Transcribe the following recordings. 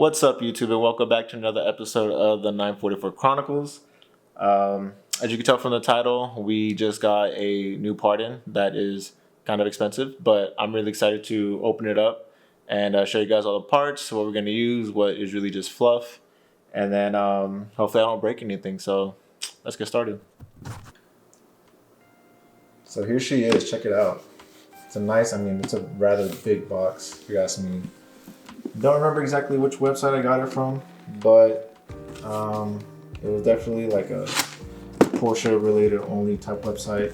What's up, YouTube, and welcome back to another episode of the 944 Chronicles. As you can tell from the title, we just got a new part in that is kind of expensive, but I'm really excited to open it up and show you guys all the parts, what we're going to use, what is really just fluff, and then hopefully I don't break anything. So let's get started. So here she is. Check it out. It's it's a rather big box, if you ask me. Don't remember exactly which website I got it from, but it was definitely like a Porsche related only type website.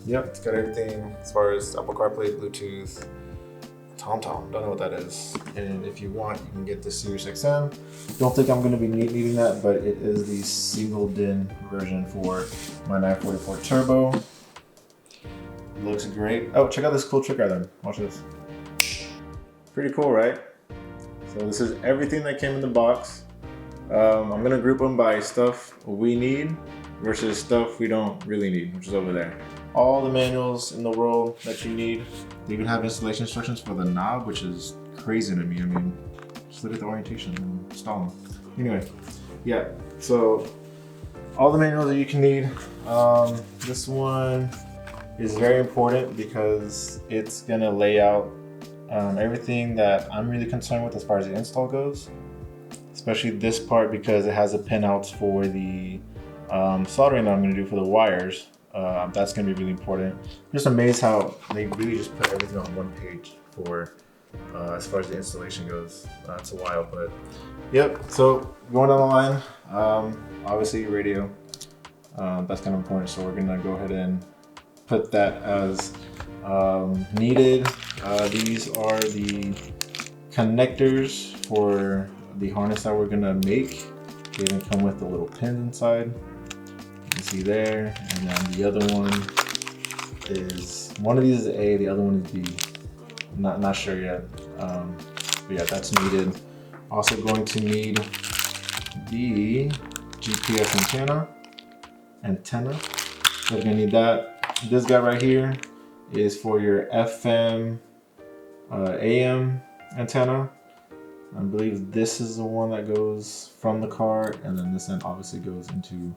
Yep, it's got everything as far as Apple CarPlay, Bluetooth, TomTom, don't know what that is. And if you want, you can get the Sirius XM. Don't think I'm going to be needing that, but it is the single DIN version for my 944 Turbo. Looks great. Oh, check out this cool trick item. Watch this. Pretty cool, right? So this is everything that came in the box. I'm gonna group them by stuff we need versus stuff we don't really need, which is over there. All the manuals in the world that you need. They even have installation instructions for the knob, which is crazy to me. I mean, just look at the orientation and install them. Anyway, yeah. So all the manuals that you can need. This one is very important because it's gonna lay out everything that I'm really concerned with as far as the install goes, especially this part because it has the pinouts for the soldering that I'm gonna do for the wires. That's gonna be really important. I'm just amazed how they really just put everything on one page for as far as the installation goes. It's a while, but yep. So going down the line, obviously radio. That's kind of important, so we're gonna go ahead and put that as needed. These are the connectors for the harness that we're gonna make. They even come with the little pins inside. You can see there. And then the other one of these is A, the other one is B. Not sure yet. But yeah, that's needed. Also going to need the GPS antenna. So we're gonna need that. This guy right here is for your FM, AM antenna. I believe this is the one that goes from the car, and then this end obviously goes into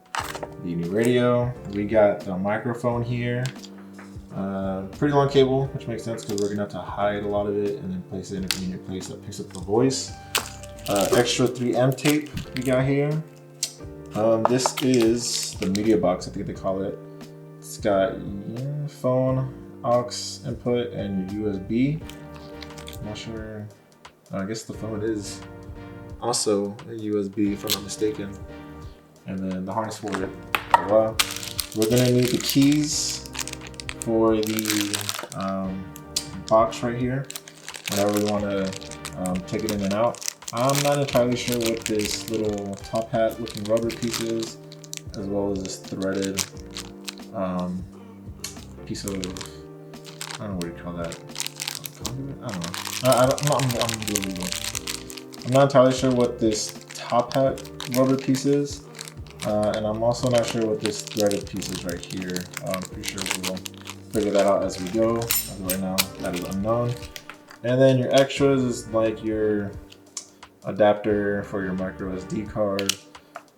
the new radio. We got the microphone here. Pretty long cable, which makes sense because we're gonna have to hide a lot of it and then place it in a convenient place that picks up the voice. Extra 3M tape we got here. This is the media box, I think they call it. It's got phone, aux input, and your USB. I'm not sure. I guess the phone is also a USB if I'm not mistaken. And then the harness for it. Well, we're gonna need the keys for the box right here whenever we want to take it in and out. I'm not entirely sure what this little top hat looking rubber piece is, as well as this threaded piece of, I don't know what you call that. I don't know. I'm not entirely sure what this top hat rubber piece is, and I'm also not sure what this threaded piece is right here. I'm pretty sure we'll figure that out as we go. As of right now, that is unknown. And then your extras is like your adapter for your micro SD card.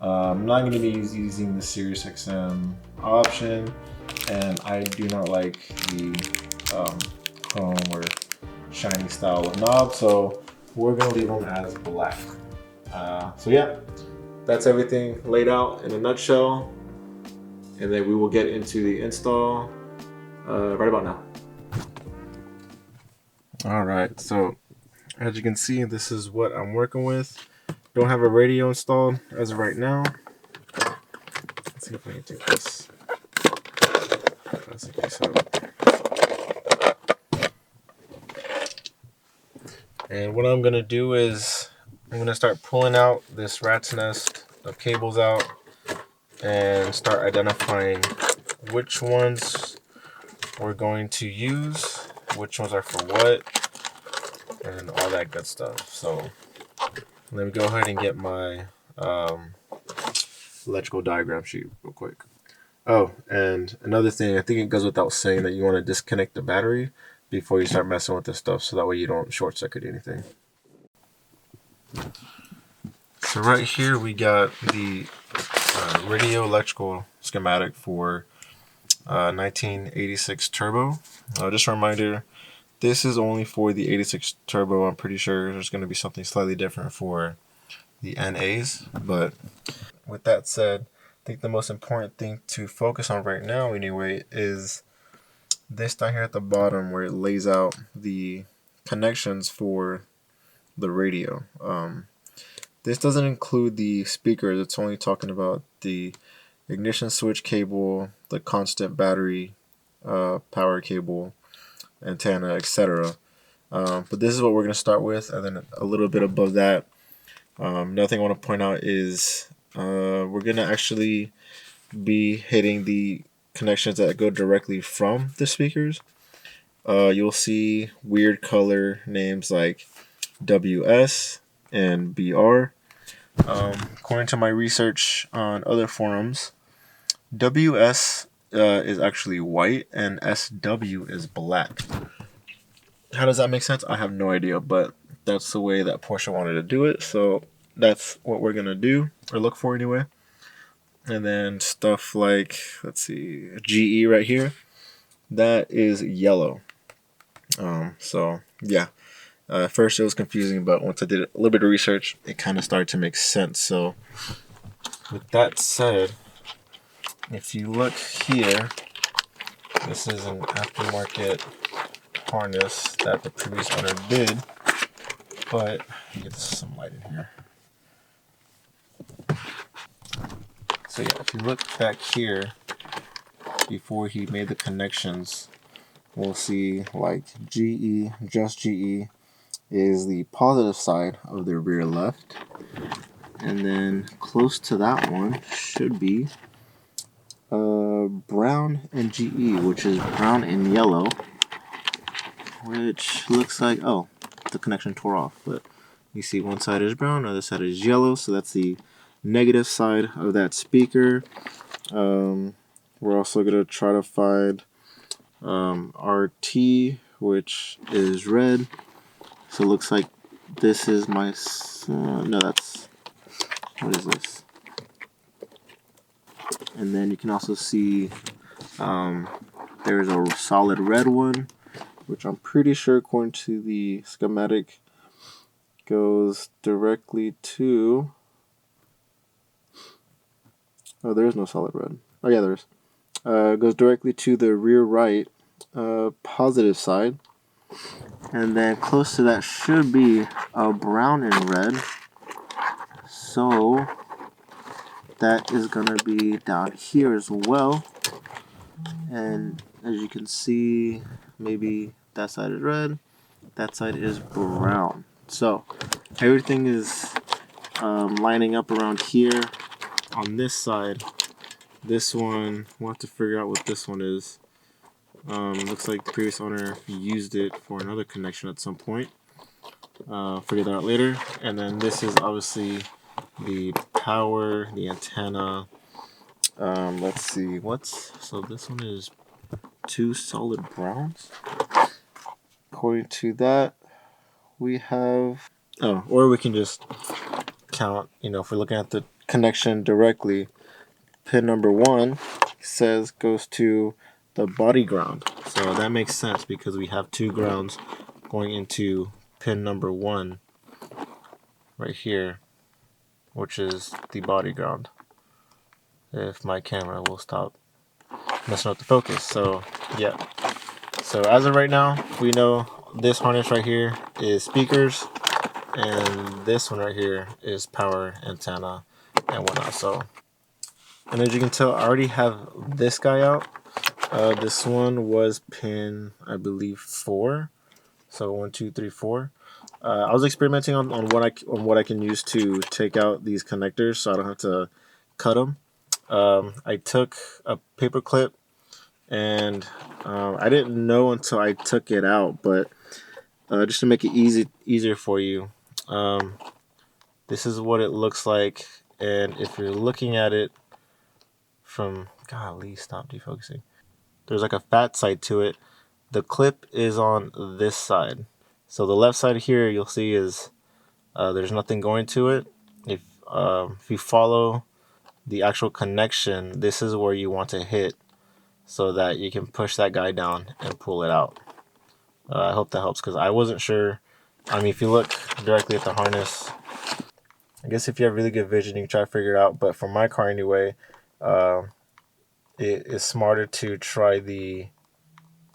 I'm not going to be using the Sirius XM option, and I do not like the chrome or shiny style of knob, so we're going to leave them as black. So yeah, that's everything laid out in a nutshell, and then we will get into the install right about now. Alright, so as you can see, this is what I'm working with. Don't have a radio installed as of right now. Let's see if I can take this. Let's take this out. And what I'm gonna do is I'm gonna start pulling out this rat's nest of cables out and start identifying which ones we're going to use, which ones are for what, and all that good stuff. So let me go ahead and get my electrical diagram sheet real quick. Oh, and another thing, I think it goes without saying that you want to disconnect the battery. before you start messing with this stuff, so that way you don't short circuit anything. So right here we got the radio electrical schematic for 1986 turbo. Just a reminder, this is only for the 86 turbo. I'm pretty sure there's going to be something slightly different for the NAs, but with that said, I think the most important thing to focus on right now anyway is this down here at the bottom where it lays out the connections for the radio. This doesn't include the speakers. It's only talking about the ignition switch cable, the constant battery power cable, antenna, etc. But this is what we're going to start with, and then a little bit above that. Another thing I want to point out is we're going to actually be hitting the connections that go directly from the speakers. You'll see weird color names like WS and BR. According to my research on other forums, WS is actually white and SW is black. How does that make sense? I have no idea, but that's the way that Porsche wanted to do it, so that's what we're going to do, or look for anyway. And then stuff like, let's see, GE right here, that is yellow. So, yeah. At first it was confusing, but once I did a little bit of research, it kind of started to make sense. So, with that said, if you look here, this is an aftermarket harness that the previous owner did, but get some light in here. So yeah, if you look back here, before he made the connections, we'll see like GE, just GE, is the positive side of the rear left, and then close to that one should be brown and GE, which is brown and yellow, which looks like, oh, the connection tore off, but you see one side is brown, other side is yellow, so that's the negative side of that speaker. We're also going to try to find RT, which is red. So it looks like this is my, no, that's, what is this? And then you can also see there's a solid red one, which I'm pretty sure, according to the schematic, goes directly to, oh, there is no solid red. Oh yeah, there is. Goes directly to the rear right positive side. And then close to that should be a brown and red. So that is going to be down here as well. And as you can see, maybe that side is red, that side is brown. So everything is lining up around here. On this side, this one, we'll have to figure out what this one is. Looks like the previous owner used it for another connection at some point. Figure that out later. And then this is obviously the power, the antenna. Let's see, so this one is 2 solid browns. According to that, we have, oh, or we can just count, if we're looking at the connection directly, pin number 1 says goes to the body ground. So that makes sense because we have 2 grounds going into pin number 1 right here, which is the body ground. If my camera will stop messing up the focus. So yeah. So as of right now, we know this harness right here is speakers, and this one right here is power, antenna, and whatnot. So, and as you can tell, I already have this guy out. This one was pin, I believe, 4. So 1, 2, 3, 4. I was experimenting on what I can use to take out these connectors, so I don't have to cut them. I took a paper clip, and I didn't know until I took it out, but just to make it easier for you, this is what it looks like. And if you're looking at it from, golly, stop defocusing. There's like a fat side to it, the clip is on this side. So the left side here, you'll see is there's nothing going to it. If you follow the actual connection, this is where you want to hit so that you can push that guy down and pull it out. I hope that helps because I wasn't sure. I mean, if you look directly at the harness, I guess if you have really good vision, you can try to figure it out. But for my car anyway, it is smarter to try the,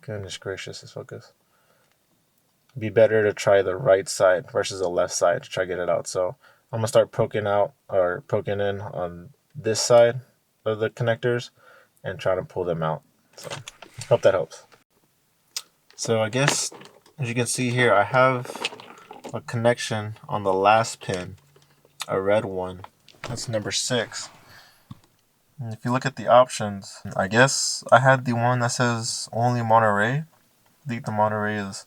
goodness gracious, this focus. Be better to try the right side versus the left side to try to get it out. So I'm gonna start poking in on this side of the connectors and try to pull them out. So hope that helps. So I guess as you can see here, I have a connection on the last pin, a red one. That's number 6. And if you look at the options, I guess I had the one that says only Monterey. I think the Monterey is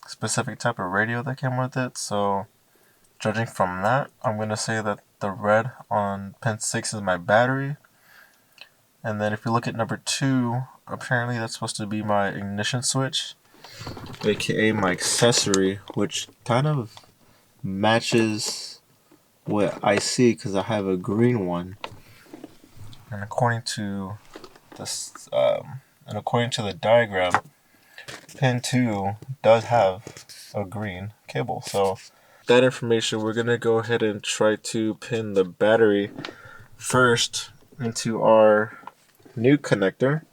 a specific type of radio that came with it. So judging from that, I'm going to say that the red on pin 6 is my battery. And then if you look at number 2, apparently that's supposed to be my ignition switch, aka my accessory, which kind of matches what I see because I have a green one. And according to the diagram, pin 2 does have a green cable. So that information, we're gonna go ahead and try to pin the battery first into our new connector,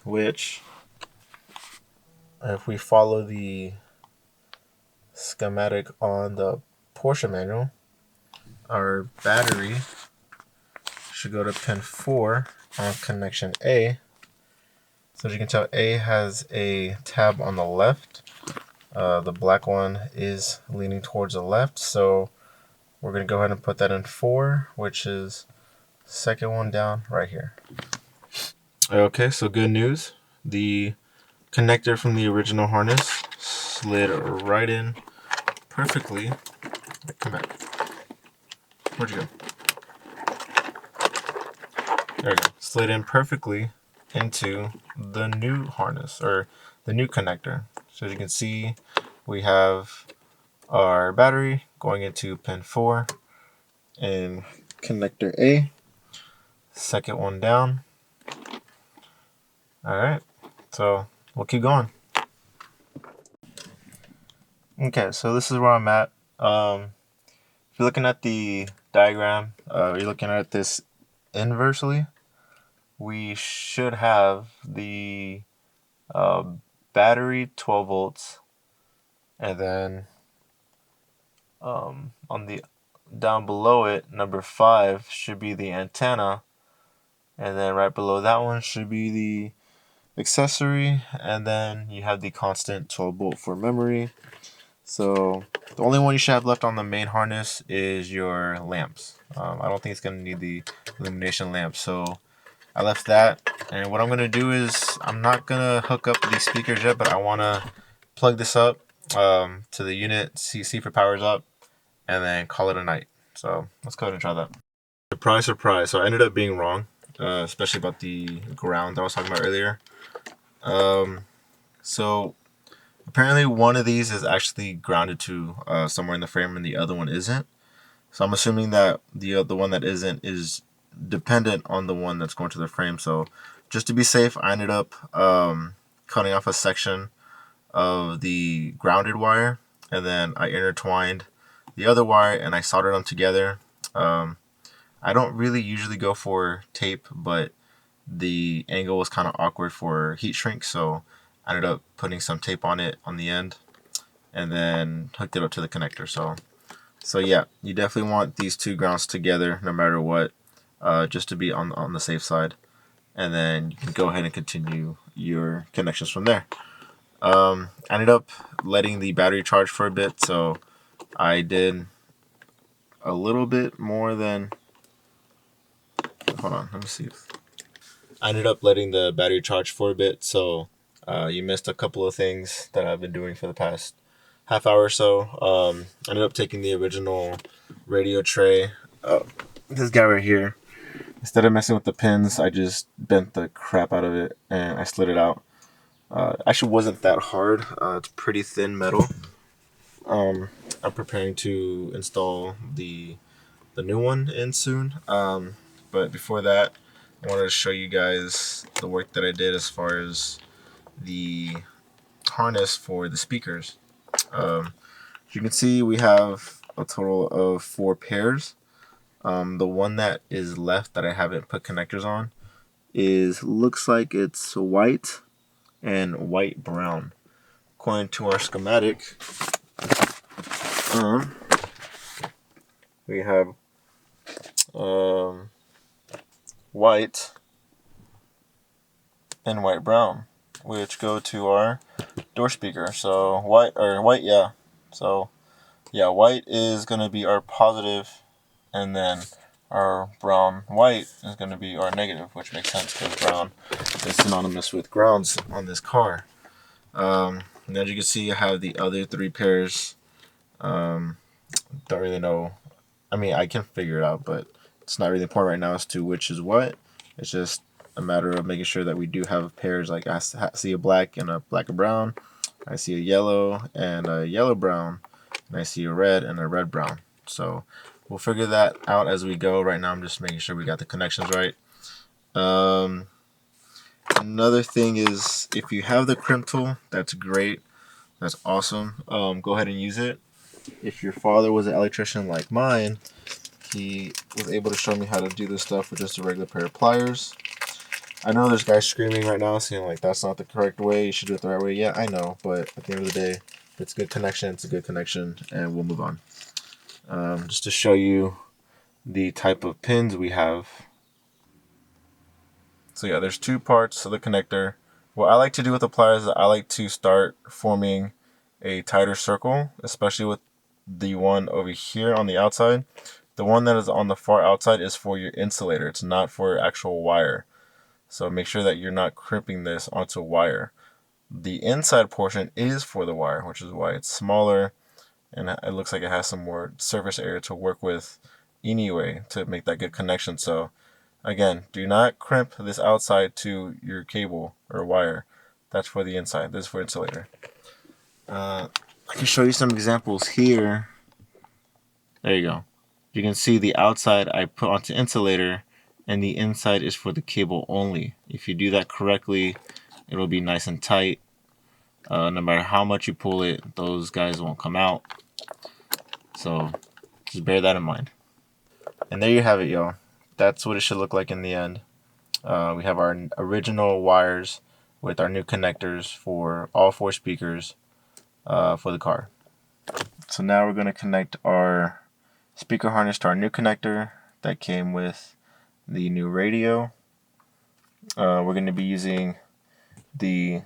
which, if we follow the schematic on the Porsche manual, our battery should go to pin 4 on connection A. So as you can tell, A has a tab on the left. The black one is leaning towards the left, so we're going to go ahead and put that in 4, which is second one down right here. Okay, so good news. The connector from the original harness slid right in perfectly. Come back. Where'd you go? There we go. Slid in perfectly into the new harness, or the new connector. So as you can see, we have our battery going into pin 4 and connector A. Second one down. Alright, so we'll keep going. Okay, so this is where I'm at. If you're looking at the diagram, you're looking at this inversely. We should have the battery 12 volts, and then on the down below it, number 5 should be the antenna, and then right below that one should be the accessory, and then you have the constant 12 volt for memory. So the only one you should have left on the main harness is your lamps. I don't think it's going to need the illumination lamp, so I left that. And what I'm going to do is, I'm not going to hook up these speakers yet, but I want to plug this up to the unit, see if it powers up, and then call it a night. So let's go ahead and try that. Surprise, surprise. So I ended up being wrong, especially about the ground that I was talking about earlier. So apparently one of these is actually grounded to somewhere in the frame and the other one isn't. So I'm assuming that the one that isn't is dependent on the one that's going to the frame. So just to be safe, I ended up cutting off a section of the grounded wire, and then I intertwined the other wire and I soldered them together. I don't really usually go for tape, but the angle was kind of awkward for heat shrink, so I ended up putting some tape on it on the end and then hooked it up to the connector. So yeah, you definitely want these two grounds together no matter what, just to be on the safe side, and then you can go ahead and continue your connections from there. I ended up letting the battery charge for a bit, so I did a little bit more than, hold on, let me see. I ended up letting the battery charge for a bit, so you missed a couple of things that I've been doing for the past half hour or so. I ended up taking the original radio tray, this guy right here. Instead of messing with the pins, I just bent the crap out of it and I slid it out. Actually wasn't that hard. It's pretty thin metal. I'm preparing to install the new one in soon. But before that, I wanted to show you guys the work that I did as far as the harness for the speakers. As you can see, we have a total of 4 pairs. The one that is left that I haven't put connectors on looks like it's white and white brown. According to our schematic, we have white and white brown, which go to our door speaker. So white, yeah. So yeah, white is gonna be our positive, and then our brown white is gonna be our negative, which makes sense because brown is synonymous with grounds on this car. And as you can see, I have the other 3 pairs. Don't really know. I mean, I can figure it out, but it's not really important right now as to which is what. It's just a matter of making sure that we do have pairs. Like I see a black and a black and brown. I see a yellow and a yellow brown. And I see a red and a red brown. So we'll figure that out as we go. Right now I'm just making sure we got the connections right. Another thing is, if you have the crimp tool, that's great. That's awesome. Go ahead and use it. If your father was an electrician like mine, he was able to show me how to do this stuff with just a regular pair of pliers. I know there's guys screaming right now saying like that's not the correct way, you should do it the right way. Yeah, I know, but at the end of the day, if it's a good connection, it's a good connection, and we'll move on. Just to show you the type of pins we have. So yeah, there's 2 parts to the connector. What I like to do with the pliers is I like to start forming a tighter circle, especially with the one over here on the outside. The one that is on the far outside is for your insulator. It's not for actual wire. So make sure that you're not crimping this onto wire. The inside portion is for the wire, which is why it's smaller, and it looks like it has some more surface area to work with anyway to make that good connection. So again, do not crimp this outside to your cable or wire. That's for the inside. This is for insulator. I can show you some examples here. There you go. You can see the outside I put onto insulator, and the inside is for the cable only. If you do that correctly, it'll be nice and tight. No matter how much you pull it, those guys won't come out. So just bear that in mind. And there you have it, y'all. That's what it should look like in the end. We have our original wires with our new connectors for all 4 speakers for the car. So now we're going to connect our speaker harness to our new connector that came with the new radio. We're going to be using the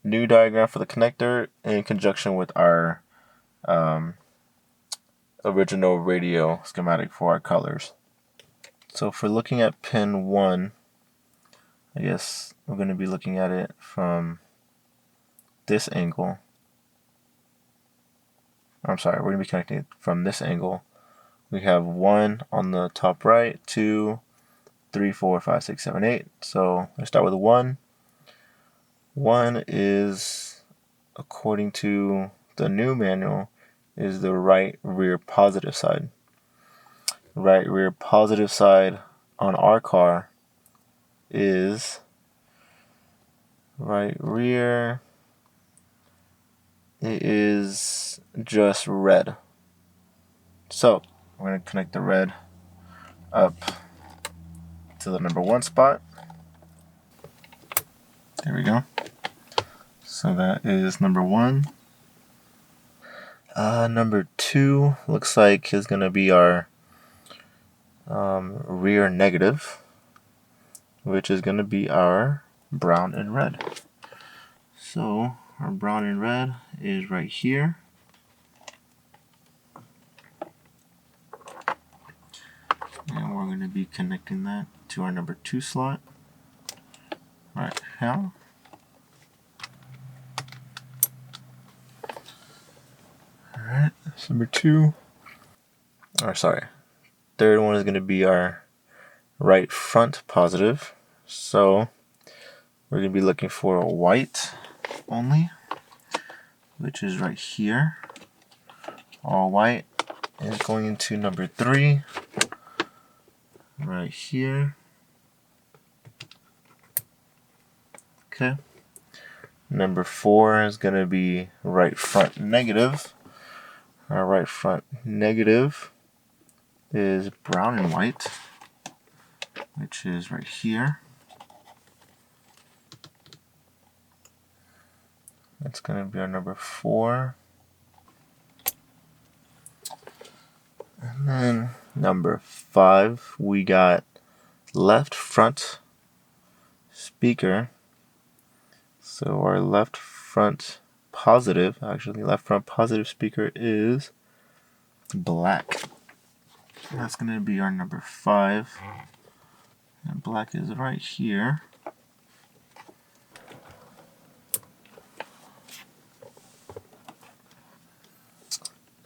new diagram for the connector in conjunction with our original radio schematic for our colors. So for looking at pin 1, I guess we're going to be looking at it from this angle. I'm sorry, we're going to be connecting it from this angle. We have 1 on the top right, 2, 3, 4, 5, 6, 7, 8. So let's start with 1. 1 is, according to the new manual, is the right rear positive side. Right rear positive side on our car is right rear. It is just red. So we're going to connect the red up to the number 1 spot. There we go. So that is number 1. Number 2 looks like is going to be our rear negative, which is going to be our brown and red. So our brown and red is right here. And we're going to be connecting that to our number 2 slot right here. Alright, that's number 2. Or sorry, third one is going to be our right front positive. So we're going to be looking for a white only, which is right here. All white. And going into number 3, right here. Okay. Number 4 is going to be right front negative. Our right front negative is brown and white, which is right here. That's going to be our number 4. And then number 5, we got left front speaker. So our left front positive speaker is black. That's going to be our number 5. And black is right here.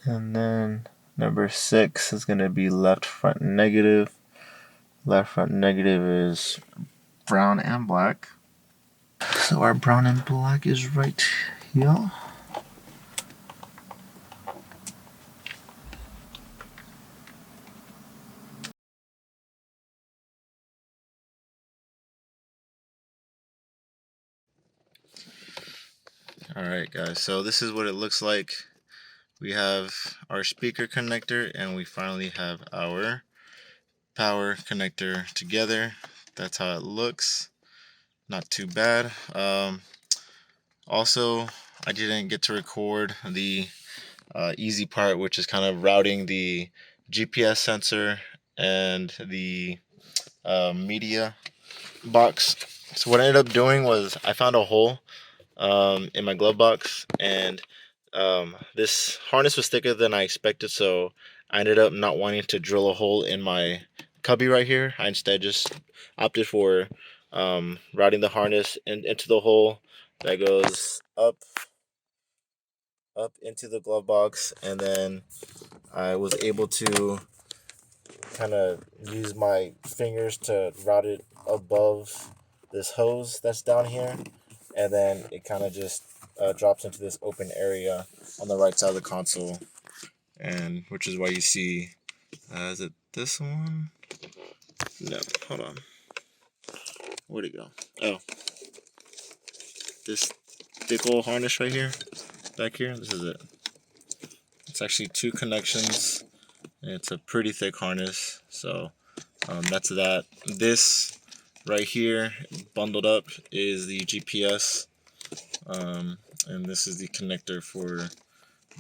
And then number 6 is going to be left front negative. Left front negative is brown and black. So our brown and black is right here. Alright guys, so this is what it looks like. We have our speaker connector and we finally have our power connector together. That's how it looks. Not too bad. Also, I didn't get to record the easy part, which is kind of routing the GPS sensor and the media box. So what I ended up doing was I found a hole in my glove box, and this harness was thicker than I expected, so I ended up not wanting to drill a hole in my cubby right here. I instead just opted for routing the harness into the hole that goes up into the glove box, and then I was able to kind of use my fingers to route it above this hose that's down here, and then it kind of just drops into this open area on the right side of the console, and which is why you see is it this one? No, hold on, where'd it go? Oh, this thick old harness right here, back here, this is it. It's actually 2 connections, and it's a pretty thick harness, so that's that. This right here, bundled up, is the GPS, and this is the connector for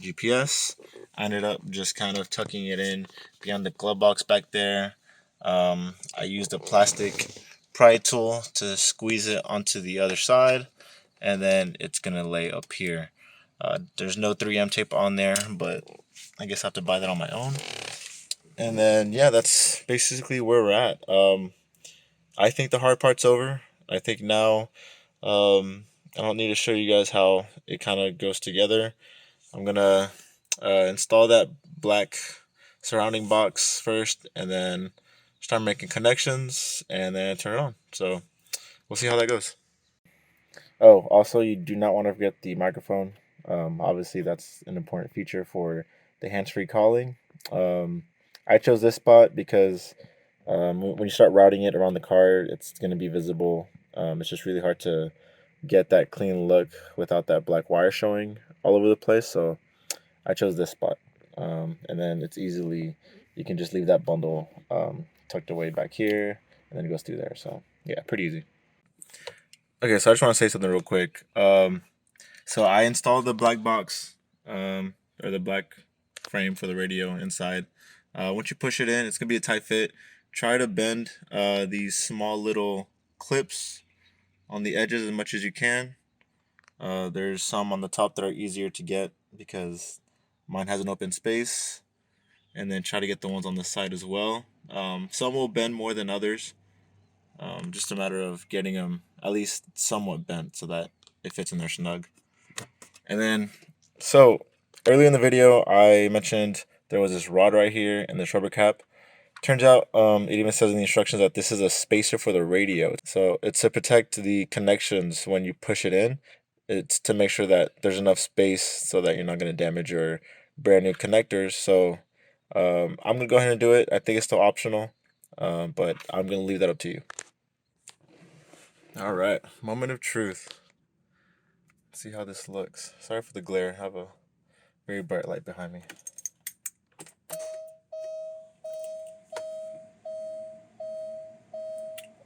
GPS. I ended up just kind of tucking it in behind the glove box back there. I used a plastic pry tool to squeeze it onto the other side, and then it's gonna lay up here. There's no 3M tape on there, but I guess I have to buy that on my own. And then yeah, that's basically where we're at. I think the hard part's over. I think now I don't need to show you guys how it kind of goes together. I'm gonna install that black surrounding box first, and then start making connections, and then turn it on. So we'll see how that goes. Oh, also, you do not want to forget the microphone. Obviously, that's an important feature for the hands-free calling. I chose this spot because when you start routing it around the car, it's going to be visible. It's just really hard to get that clean look without that black wire showing all over the place. So I chose this spot. And then it's easily, you can just leave that bundle tucked away back here, and then it goes through there. So yeah, pretty easy. Okay, so I just want to say something real quick. So I installed the black box, or the black frame for the radio inside. Once you push it in, it's gonna be a tight fit. Try to bend these small little clips on the edges as much as you can. There's some on the top that are easier to get because mine has an open space, and then try to get the ones on the side as well. Some will bend more than others. Just a matter of getting them at least somewhat bent so that it fits in there snug. And then, so earlier in the video, I mentioned there was this rod right here and this rubber cap. Turns out, it even says in the instructions that this is a spacer for the radio. So it's to protect the connections when you push it in. It's to make sure that there's enough space so that you're not going to damage your brand new connectors. So I'm going to go ahead and do it. I think it's still optional, but I'm going to leave that up to you. All right, moment of truth. Let's see how this looks. Sorry for the glare. I have a very bright light behind me.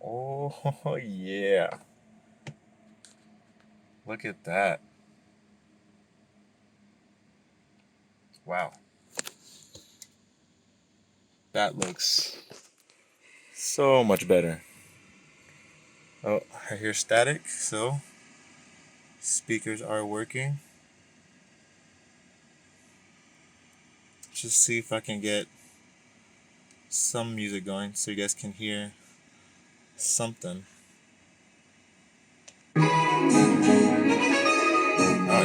Oh, yeah. Look at that. Wow. That looks so much better. Oh, I hear static, so speakers are working. Just see if I can get some music going so you guys can hear something. Oh,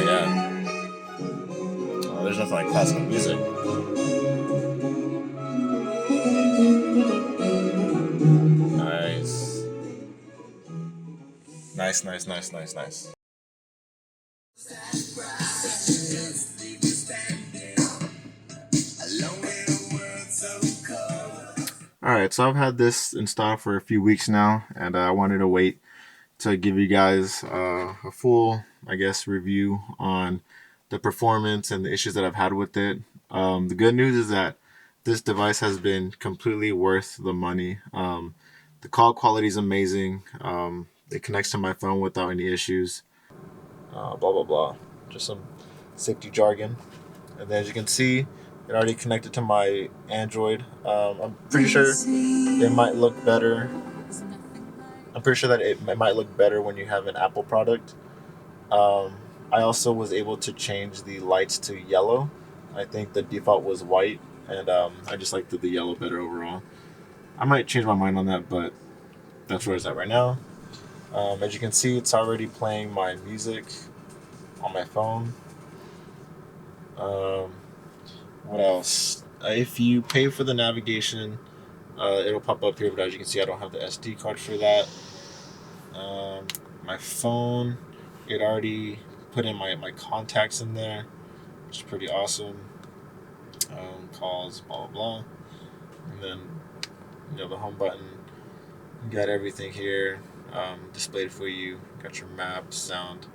yeah. Oh, there's nothing like classical music. Nice. Nice, nice, nice, nice, nice. Alright, so I've had this installed for a few weeks now, and I wanted to wait to give you guys a full, I guess, review on the performance and the issues that I've had with it. The good news is that this device has been completely worth the money. The call quality is amazing. It connects to my phone without any issues. Blah, blah, blah. Just some safety jargon. And then as you can see, it already connected to my Android. I'm pretty sure it might look better. I'm pretty sure that it might look better when you have an Apple product. I also was able to change the lights to yellow. I think the default was white, and I just liked the yellow better overall. I might change my mind on that, but that's where it's at right now. As you can see, it's already playing my music on my phone. What else? If you pay for the navigation, it'll pop up here, but as you can see, I don't have the SD card for that. My phone, it already put in my contacts in there, which is pretty awesome. Calls, blah, blah, blah. And then, the home button. You got everything here displayed for you. Got your map, sound.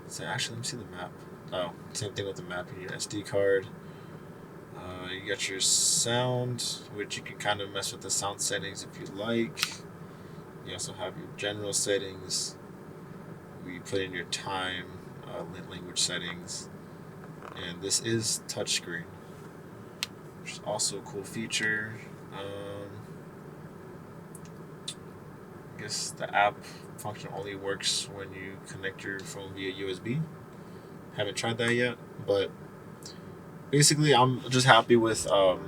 So actually, let me see the map. Oh, same thing with the map. Your SD card. You got your sound, which you can kind of mess with the sound settings if you like. You also have your general settings. You put in your time, language settings, and this is touchscreen, which is also a cool feature. I guess the app function only works when you connect your phone via USB. Haven't tried that yet, but basically I'm just happy with how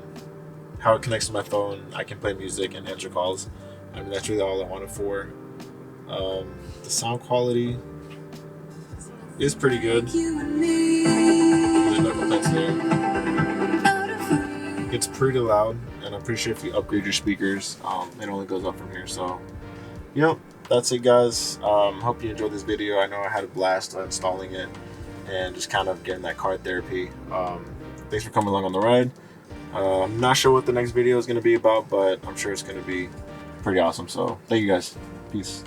it connects to my phone. I can play music and answer calls. I mean, that's really all I want it for. The sound quality is pretty good. There's no complaints there. It's pretty loud, and I'm pretty sure if you upgrade your speakers, it only goes up from here. So, that's it, guys. Hope you enjoyed this video. I know I had a blast installing it and just kind of getting that card therapy. Thanks for coming along on the ride. I'm not sure what the next video is going to be about, but I'm sure it's going to be pretty awesome. So, thank you guys. Peace.